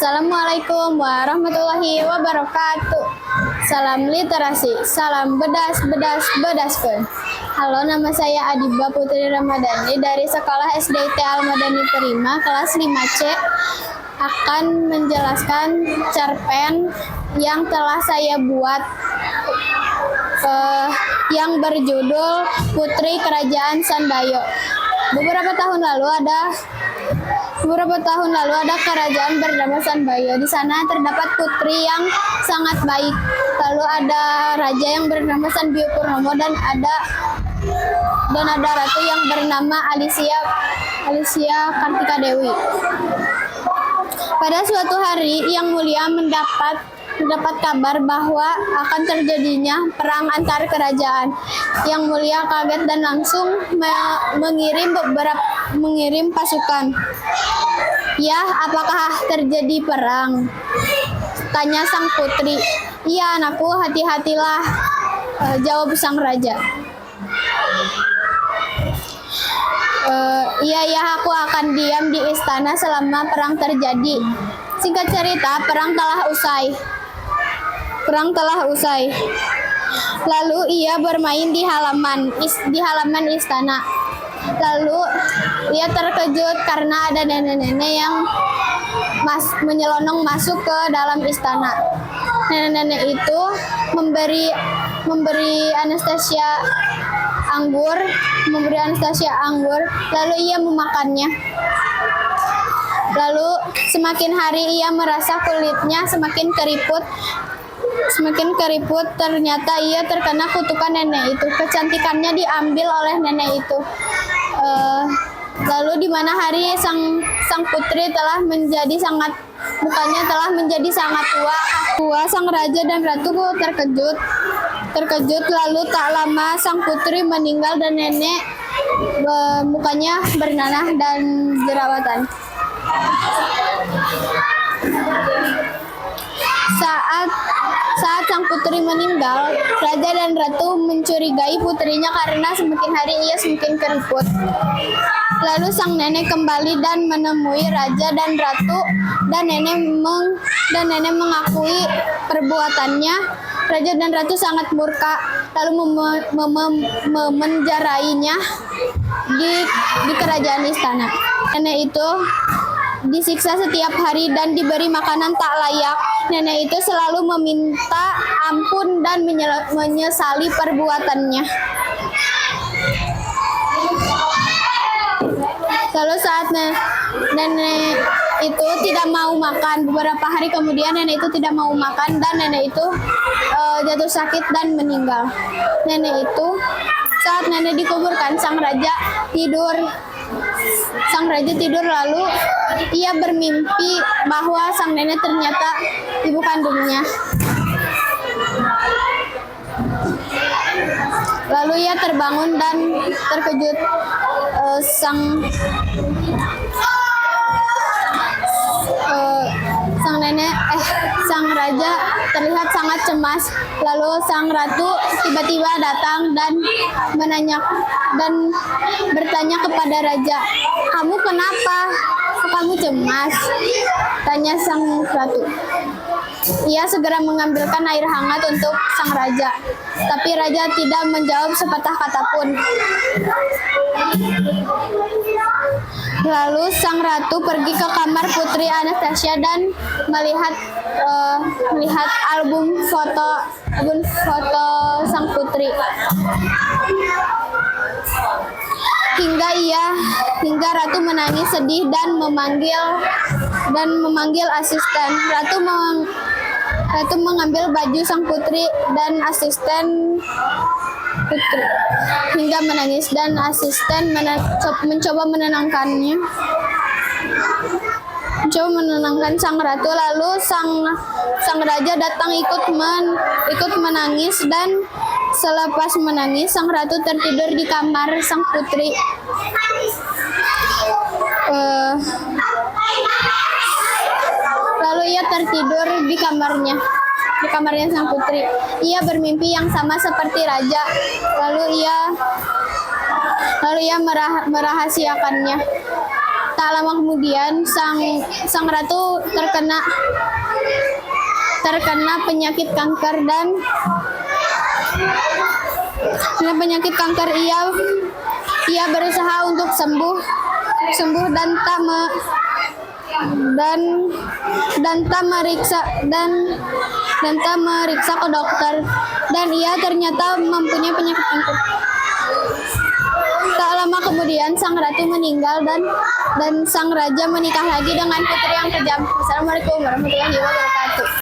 Assalamualaikum warahmatullahi wabarakatuh. Salam literasi, salam bedaskeun. Halo, nama saya Adiba Putri Ramadhani dari Sekolah SDIT Al-Madani Prima kelas 5C, akan menjelaskan cerpen yang telah saya buat yang berjudul Putri Kerajaan Sandayo. Beberapa tahun lalu ada kerajaan bernama Sandayo. Di sana terdapat putri yang sangat baik. Lalu ada raja yang bernama Sanbiu Purnomo dan ada ratu yang bernama Alicia Kartika Dewi. Pada suatu hari Yang Mulia mendapat kabar bahwa akan terjadinya perang antar kerajaan. Yang Mulia kaget dan langsung mengirim pasukan. "Ya, apakah terjadi perang?" tanya sang putri. "Iya, anakku, hati-hatilah," jawab sang raja. Iya, aku akan diam di istana selama perang terjadi." Singkat cerita, perang telah usai. Lalu ia bermain di halaman istana. Lalu ia terkejut karena ada nenek-nenek yang menyelonong masuk ke dalam istana. Nenek-nenek itu memberi Anastasia anggur, lalu ia memakannya. Lalu semakin hari ia merasa kulitnya semakin keriput, ternyata ia terkena kutukan nenek itu. Kecantikannya diambil oleh nenek itu. Lalu di mana hari sang putri mukanya telah menjadi sangat tua. Sang raja dan ratu terkejut. Lalu tak lama sang putri meninggal dan nenek mukanya bernanah dan jerawatan. Saat sang putri meninggal, raja dan ratu mencurigai putrinya karena semakin hari ia semakin keriput. Lalu sang nenek kembali dan menemui raja dan ratu, dan nenek mengakui perbuatannya. Raja dan ratu sangat murka, lalu memenjarainya di kerajaan istana. Nenek itu disiksa setiap hari dan diberi makanan tak layak. Nenek itu selalu meminta ampun dan menyesali perbuatannya. Lalu saat nenek itu tidak mau makan, beberapa hari kemudian nenek itu tidak mau makan dan nenek itu jatuh sakit dan meninggal. Saat nenek dikuburkan, sang raja tidur lalu ia bermimpi bahwa sang nenek ternyata ibu kandungnya. Lalu ia terbangun dan terkejut. Sang raja terlihat sangat cemas. Lalu sang ratu tiba-tiba datang dan bertanya kepada raja, "Kamu kenapa? Kamu cemas?" tanya sang ratu. Ia segera mengambilkan air hangat untuk sang raja, tapi raja tidak menjawab sepatah kata pun. Lalu sang ratu pergi ke kamar putri Anastasia dan melihat album foto sang putri. Hingga ratu menangis sedih dan memanggil asisten. Ratu mengambil baju sang putri dan asisten putri hingga menangis, dan asisten mencoba menenangkan sang ratu. Lalu sang raja datang ikut menangis, dan selepas menangis sang ratu tertidur di kamar sang putri. Lalu ia tertidur di kamarnya sang putri. Ia bermimpi yang sama seperti raja. Lalu ia merahasiakannya. Tak lama kemudian sang ratu terkena penyakit kanker dan dengan penyakit kanker ia berusaha untuk sembuh dan tak meriksa ke dokter, dan ia ternyata mempunyai penyakit kanker. Tak lama kemudian sang ratu meninggal dan sang raja menikah lagi dengan putri yang kejam. Wassalamualaikum warahmatullahi wabarakatuh.